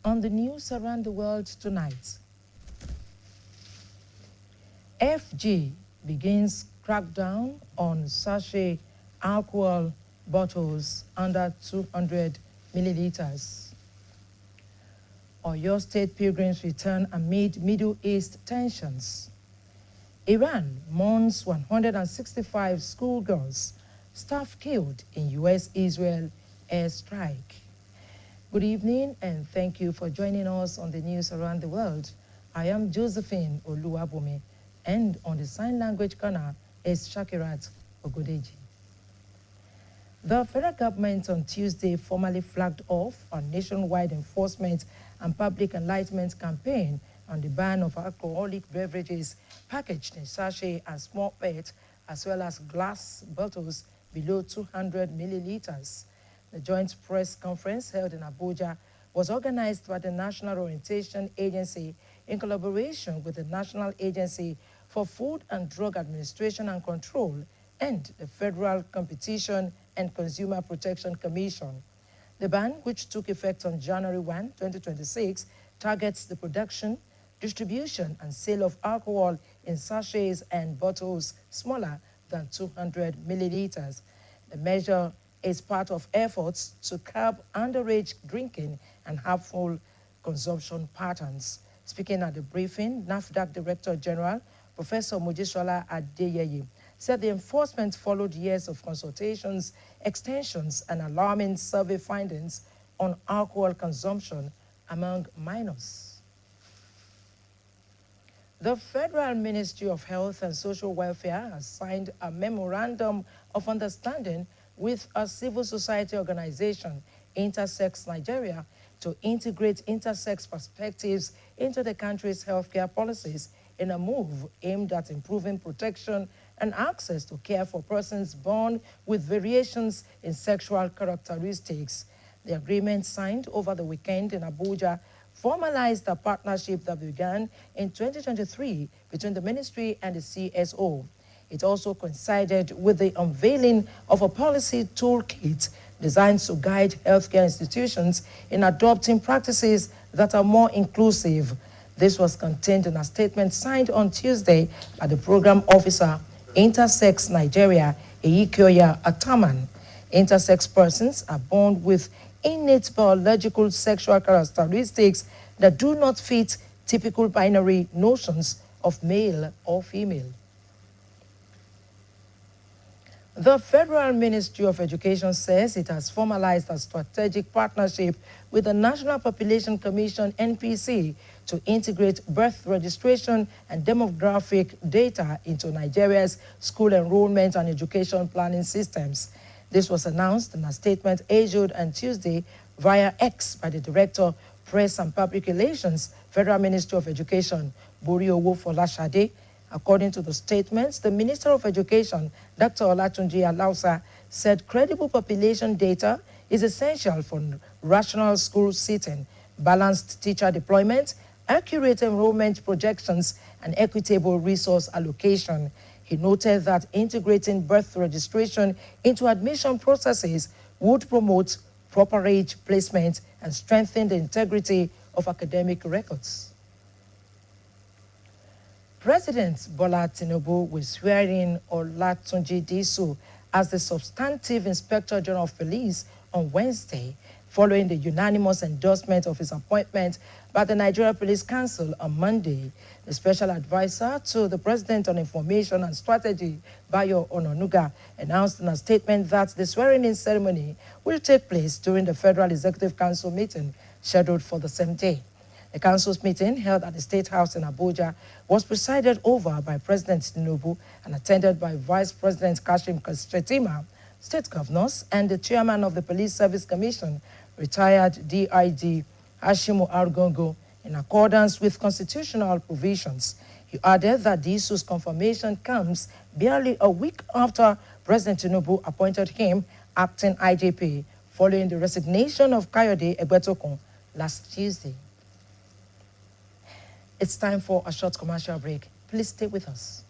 On the news around the world tonight, FG begins crackdown on sachet alcohol bottles under 200 milliliters. Oyo State pilgrims return amid Middle East tensions. Iran mourns 165 schoolgirls, staff killed in U.S.-Israel airstrike. Good evening and thank you for joining us on the news around the world. I am Josephine Oluwabumi, and on the sign language corner is Shakirat Ogodeji. The federal government on Tuesday formally flagged off a nationwide enforcement and public enlightenment campaign on the ban of alcoholic beverages packaged in sachet and small PET, as well as glass bottles below 200 milliliters. The joint press conference held in Abuja was organized by the National Orientation Agency in collaboration with the National Agency for Food and Drug Administration and Control and the Federal Competition and Consumer Protection Commission. The ban, which took effect on January 1, 2026, targets the production, distribution, and sale of alcohol in sachets and bottles smaller than 200 milliliters. The measure is part of efforts to curb underage drinking and harmful consumption patterns. Speaking at the briefing, NAFDAC Director General, Professor Mojisola Adeyeye, said the enforcement followed years of consultations, extensions, and alarming survey findings on alcohol consumption among minors. The Federal Ministry of Health and Social Welfare has signed a memorandum of understanding with a civil society organization, Intersex Nigeria, to integrate intersex perspectives into the country's healthcare policies in a move aimed at improving protection and access to care for persons born with variations in sexual characteristics. The agreement signed over the weekend in Abuja formalized a partnership that began in 2023 between the ministry and the CSO. It also coincided with the unveiling of a policy toolkit designed to guide healthcare institutions in adopting practices that are more inclusive. This was contained in a statement signed on Tuesday by the program officer, Intersex Nigeria, Eikioya Ataman. Intersex persons are born with innate biological sexual characteristics that do not fit typical binary notions of male or female. The Federal Ministry of Education says it has formalized a strategic partnership with the National Population Commission, NPC, to integrate birth registration and demographic data into Nigeria's school enrollment and education planning systems. This was announced in a statement issued on Tuesday via X by the Director, Press and Public Relations, Federal Ministry of Education, Boriowo Folashade. According to the statements, the Minister of Education, Dr. Olatunji Alausa, said credible population data is essential for rational school seating, balanced teacher deployment, accurate enrollment projections, and equitable resource allocation. He noted that integrating birth registration into admission processes would promote proper age placement and strengthen the integrity of academic records. President Bola Tinubu will swear in Olatunji Disu as the substantive Inspector General of Police on Wednesday, following the unanimous endorsement of his appointment by the Nigeria Police Council on Monday. The special advisor to the President on Information and Strategy, Bayo Ononuga, announced in a statement that the swearing-in ceremony will take place during the Federal Executive Council meeting scheduled for the same day. The council's meeting, held at the State House in Abuja, was presided over by President Tinubu and attended by Vice President Kashim Shettima, state governors, and the chairman of the Police Service Commission, retired DIG Hashimu Argongo, in accordance with constitutional provisions. He added that the issue's confirmation comes barely a week after President Tinubu appointed him acting IGP, following the resignation of Kayode Egbetokun last Tuesday. It's time for a short commercial break. Please stay with us.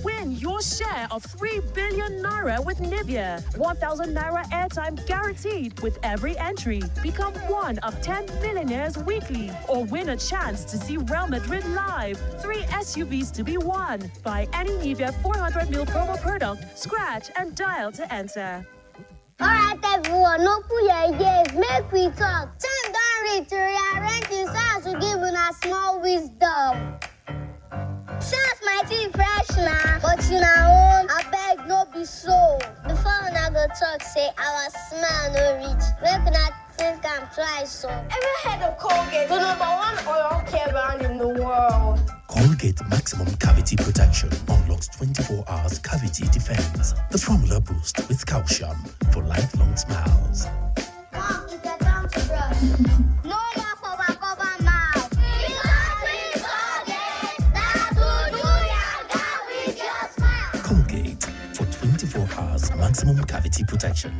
When your share of 3 billion naira with Nivea. 1,000 naira airtime guaranteed with every entry. Become one of 10 millionaires weekly or win a chance to see Real Madrid live. 3 SUVs to be won. Buy any Nivea 400ml promo product, scratch and dial to enter. Alright everyone, no put your ears, make we talk. Time don't reach to rearrange the sounds to give una small wisdom. Sounds mighty fresh now, but you know own, I beg no be so. Before una go talk, say our smile no reach. Make una think I'm twice so. Ever heard of Colgate, the #1 oral care brand in the world? Colgate Maximum Cavity Protection unlocks 24 hours cavity defense. The formula boost with calcium for lifelong smiles. Mom, it's a time to brush. No more cover mouth. Because we Colgate, that's who do yaga with your smile. Colgate for 24 hours maximum cavity protection.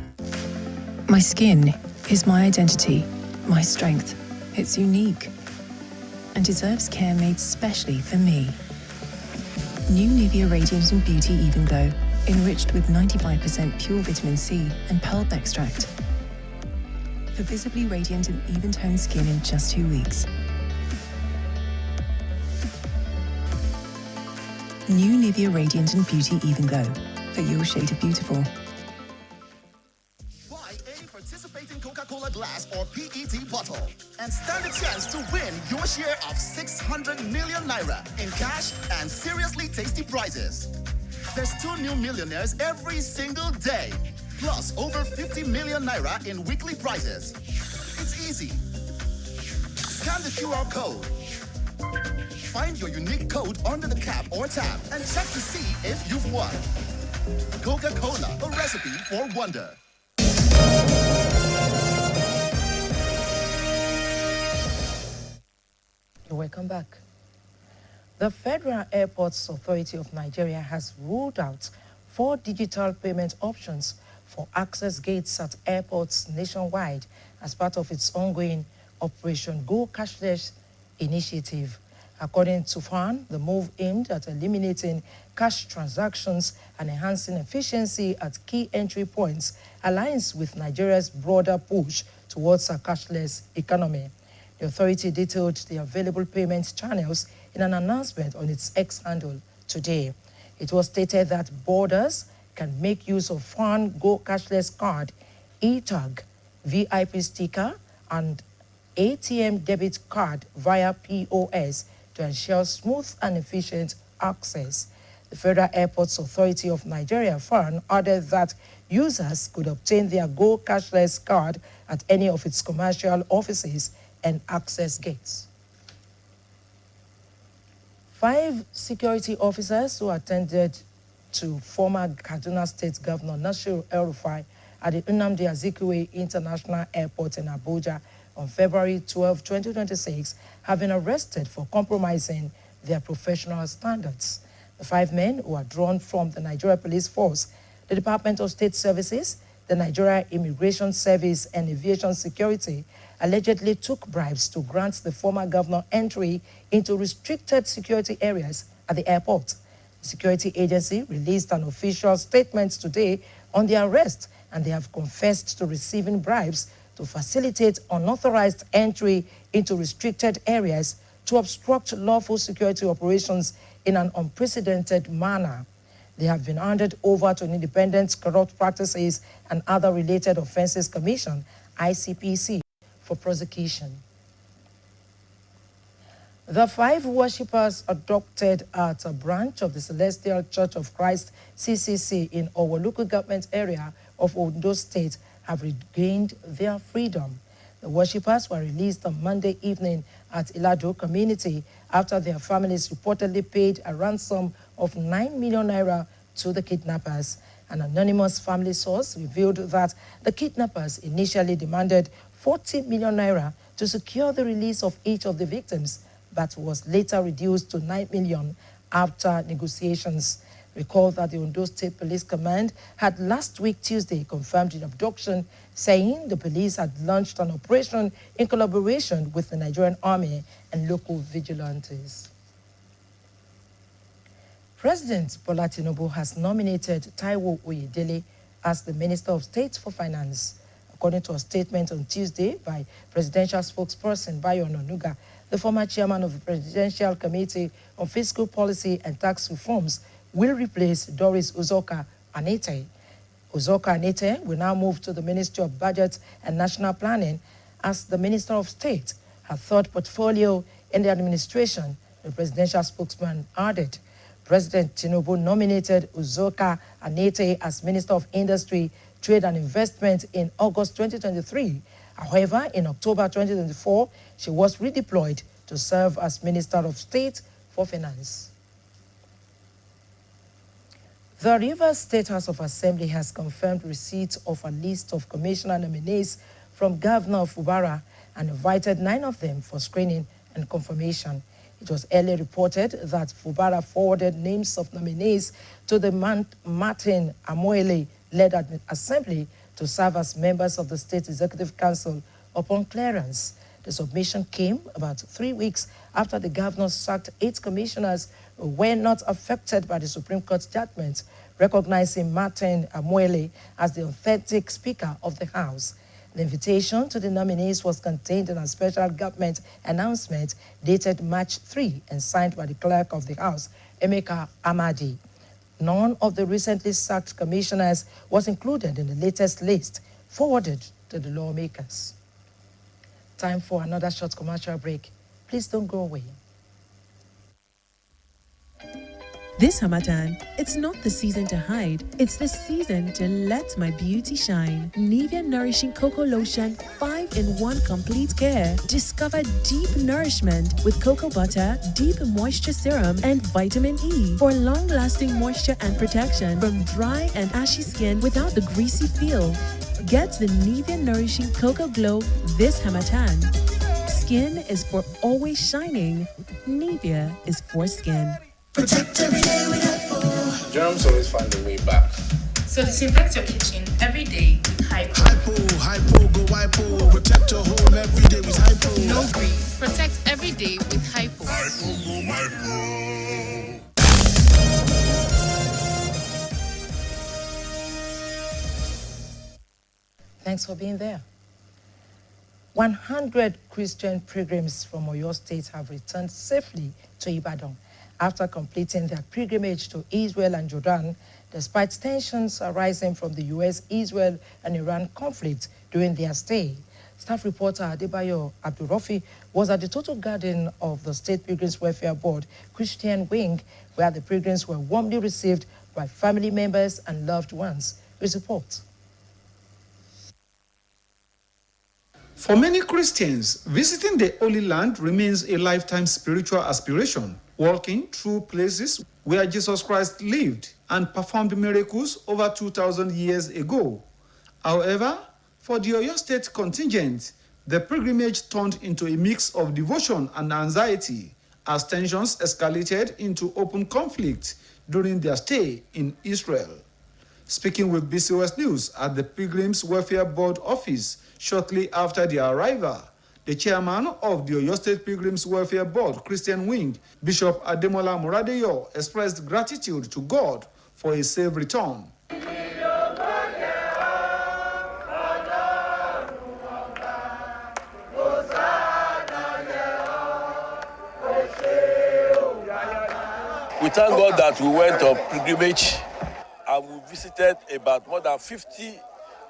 My skin is my identity, my strength. It's unique and deserves care made specially for me. New Nivea Radiant and Beauty Even Glow, enriched with 95% pure vitamin C and pulp extract. For visibly radiant and even-toned skin in just 2 weeks. New Nivea Radiant and Beauty Even Glow, for your shade of beautiful. Participating Coca-Cola glass or PET bottle and stand a chance to win your share of 600 million naira in cash and seriously tasty prizes. There's 2 new millionaires every single day, plus over 50 million naira in weekly prizes. It's easy. Scan the QR code. Find your unique code under the cap or tab and check to see if you've won. Coca-Cola, a recipe for wonder. Welcome back. The Federal Airports Authority of Nigeria has ruled out 4 digital payment options for access gates at airports nationwide as part of its ongoing Operation Go Cashless initiative. According to FAN, the move aimed at eliminating cash transactions and enhancing efficiency at key entry points aligns with Nigeria's broader push towards a cashless economy. The authority detailed the available payment channels in an announcement on its X handle today. It was stated that boarders can make use of FAN Go Cashless Card, e-tag, VIP sticker, and ATM debit card via POS to ensure smooth and efficient access. The Federal Airports Authority of Nigeria, FAN, added that users could obtain their Go Cashless card at any of its commercial offices and access gates. 5 security officers who attended to former Kaduna State Governor Nasir El-Rufai at the Nnamdi Azikiwe International Airport in Abuja on February 12, 2026, have been arrested for compromising their professional standards. The 5 men, who are drawn from the Nigeria Police Force, the Department of State Services, the Nigeria Immigration Service, and Aviation Security, allegedly took bribes to grant the former governor entry into restricted security areas at the airport. The security agency released an official statement today on the arrest, and they have confessed to receiving bribes to facilitate unauthorized entry into restricted areas to obstruct lawful security operations in an unprecedented manner. They have been handed over to an Independent Corrupt Practices and Other Related Offences Commission, ICPC, for prosecution. The 5 worshippers adopted at a branch of the Celestial Church of Christ, CCC, in our local government area of Ondo State have regained their freedom. The worshippers were released on Monday evening at Ilado community after their families reportedly paid a ransom of 9 million naira to the kidnappers. An anonymous family source revealed that the kidnappers initially demanded 40 million naira to secure the release of each of the victims, but was later reduced to 9 million after negotiations. Recall that the Ondo State Police Command had last week Tuesday confirmed the abduction, saying the police had launched an operation in collaboration with the Nigerian Army and local vigilantes. President Bola Tinubu has nominated Taiwo Oyedele as the Minister of State for Finance. According to a statement on Tuesday by presidential spokesperson Bayo Onanuga, the former chairman of the Presidential Committee on Fiscal Policy and Tax Reforms will replace Doris Uzoka Anete. Uzoka Anete will now move to the Ministry of Budget and National Planning as the Minister of State, her third portfolio in the administration, the presidential spokesman added. President Tinubu nominated Uzoka Anete as Minister of Industry, Trade and Investment in August 2023. However, in October 2024, she was redeployed to serve as Minister of State for Finance. The Rivers State House of Assembly has confirmed receipt of a list of commissioner nominees from Governor Fubara and invited 9 of them for screening and confirmation. It was earlier reported that Fubara forwarded names of nominees to the Martin Amoele-led assembly to serve as members of the State Executive Council upon clearance. The submission came about 3 weeks after the governor sacked 8 commissioners who were not affected by the Supreme Court judgment, recognizing Martin Amoele as the authentic Speaker of the House. The invitation to the nominees was contained in a special government announcement dated March 3 and signed by the Clerk of the House, Emeka Amadi. None of the recently sacked commissioners was included in the latest list forwarded to the lawmakers. Time for another short commercial break. Please don't go away. This Hamatan, it's not the season to hide, it's the season to let my beauty shine. Nivea Nourishing Cocoa Lotion 5-in-1 Complete Care. Discover deep nourishment with cocoa butter, deep moisture serum, and vitamin E for long-lasting moisture and protection from dry and ashy skin without the greasy feel. Get the Nivea Nourishing Cocoa Glow this Hamatan. Skin is for always shining. Nivea is for skin. Protect every day with Hypo. Germs always find a way back. So disinfect your kitchen every day with Hypo. Hypo, go Hypo. Protect your home every day with Hypo. No breeze. Protect every day with Hypo. Hypo. Thanks for being there. 100 Christian pilgrims from Oyo State have returned safely to Ibadan after completing their pilgrimage to Israel and Jordan, despite tensions arising from the U.S., Israel, and Iran conflict during their stay. Staff reporter Adebayo Abdurrafi was at the Total Garden of the State Pilgrims Welfare Board Christian Wing, where the pilgrims were warmly received by family members and loved ones. His report. For many Christians, visiting the Holy Land remains a lifetime spiritual aspiration. Walking through places where Jesus Christ lived and performed miracles over 2,000 years ago. However, for the Oyo State contingent, the pilgrimage turned into a mix of devotion and anxiety as tensions escalated into open conflict during their stay in Israel. Speaking with BCOS News at the Pilgrims Welfare Board office shortly after their arrival, the chairman of the Oyo State Pilgrims Welfare Board, Christian Wing, Bishop Ademola Moradeyo, expressed gratitude to God for a safe return. We thank God that we went on pilgrimage and we visited about more than 50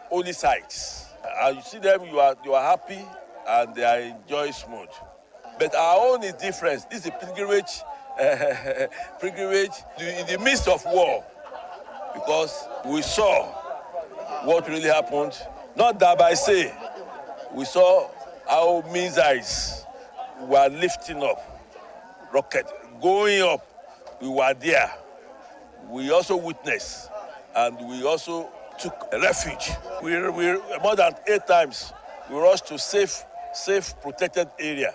holy sites. And you see them, you are happy and they are in joyous mood. But our own is different. This is a pilgrimage, in the midst of war, because we saw what really happened. Not that by say, we saw how missiles were lifting up, rocket going up. We were there. We also witnessed, and we also took refuge. We more than 8 times we rushed to safe protected area.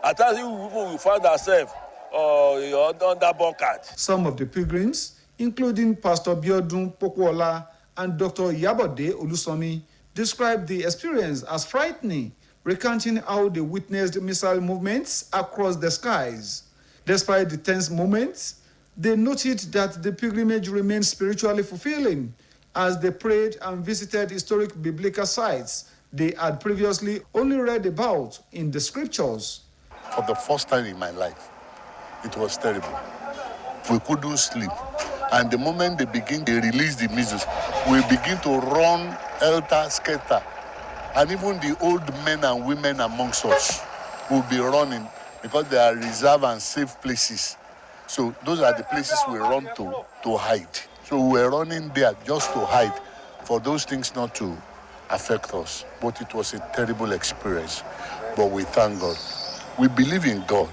At times we found ourselves under bunkered. Some of the pilgrims, including Pastor Biodun Pokuola and Dr. Yabode Olusomi, described the experience as frightening, recounting how they witnessed missile movements across the skies. Despite the tense moments, They noted that the pilgrimage remained spiritually fulfilling as they prayed and visited historic biblical sites they had previously only read about in the scriptures. For the first time in my life, it was terrible. We couldn't sleep. And the moment they release the missiles, we begin to run helter-skelter. And even the old men and women amongst us will be running because they are reserved and safe places. So those are the places we run to hide. So we're running there just to hide for those things not to affect us. But it was a terrible experience. But we thank God. We believe in God,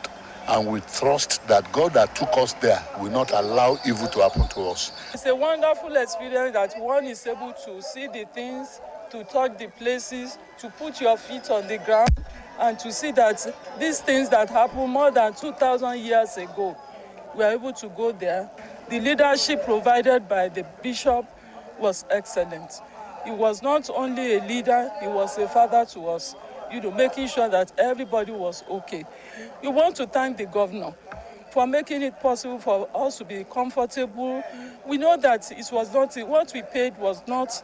and we trust that God that took us there will not allow evil to happen to us. It's a wonderful experience that one is able to see the things, to touch the places, to put your feet on the ground, and to see that these things that happened more than 2,000 years ago, we are able to go there. The leadership provided by the bishop was excellent. He was not only a leader, he was a father to us, making sure that everybody was okay. We want to thank the governor for making it possible for us to be comfortable. We know that it was not, what we paid was not,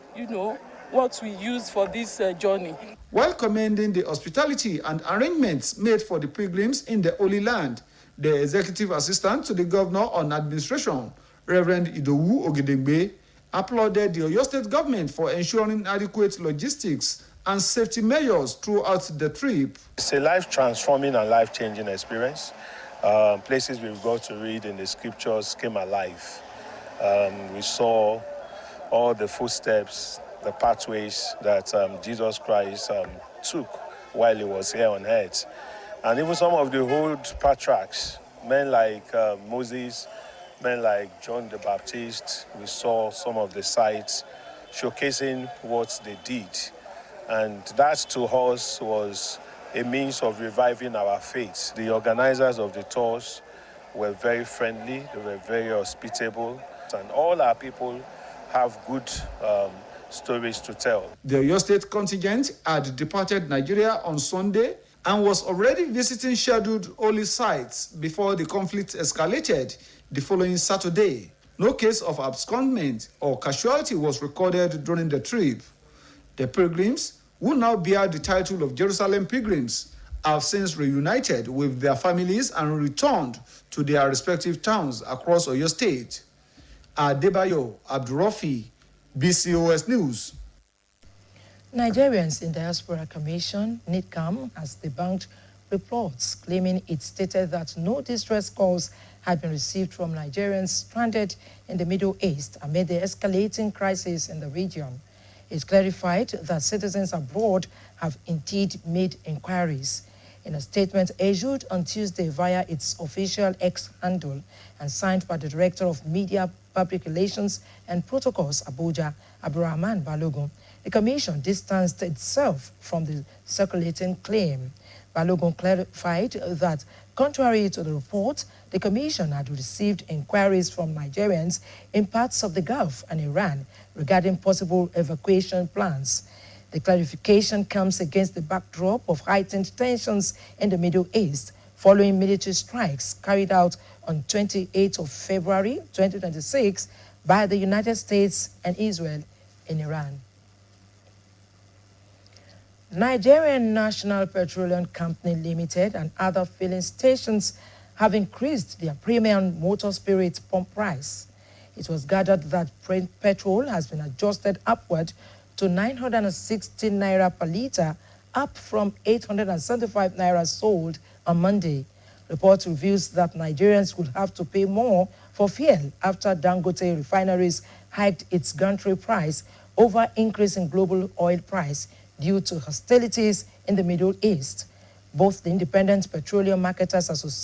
what we used for this journey. While commending the hospitality and arrangements made for the pilgrims in the Holy Land, the executive assistant to the governor on administration, Reverend Idowu Ogedengbe, applauded the Oyo State government for ensuring adequate logistics and safety measures throughout the trip. It's a life-transforming and life-changing experience. Places we've got to read in the scriptures came alive. We saw all the footsteps, the pathways that Jesus Christ took while he was here on earth. And even some of the old patriarchs, men like Moses, men like John the Baptist, we saw some of the sites showcasing what they did. And that to us was a means of reviving our faith. The organizers of the tours were very friendly, they were very hospitable, and all our people have good stories to tell. The Oyo State contingent had departed Nigeria on Sunday and was already visiting scheduled holy sites before the conflict escalated the following Saturday. No case of abscondment or casualty was recorded during the trip. The pilgrims, who now bear the title of Jerusalem pilgrims, have since reunited with their families and returned to their respective towns across Oyo State. Adebayo Abdurafi, BCOS News. Nigerians in Diaspora Commission, NIDCAM, has debunked reports claiming it stated that no distress calls had been received from Nigerians stranded in the Middle East amid the escalating crisis in the region. It clarified that citizens abroad have indeed made inquiries. In a statement issued on Tuesday via its official X handle and signed by the Director of Media, Public Relations and Protocols, Abuja, Abdurrahman Balogun, the Commission distanced itself from the circulating claim. Balogun clarified that, contrary to the report, the Commission had received inquiries from Nigerians in parts of the Gulf and Iran regarding possible evacuation plans. The clarification comes against the backdrop of heightened tensions in the Middle East following military strikes carried out on 28th of February 2026 by the United States and Israel in Iran. Nigerian National Petroleum Company Limited and other filling stations have increased their premium motor spirit pump price. It was gathered that petrol has been adjusted upward to 960 naira per litre, up from 875 naira sold on Monday. Report reveals that Nigerians would have to pay more for fuel after Dangote Refineries hiked its gantry price over increase in global oil price due to hostilities in the Middle East. Both the Independent Petroleum Marketers Association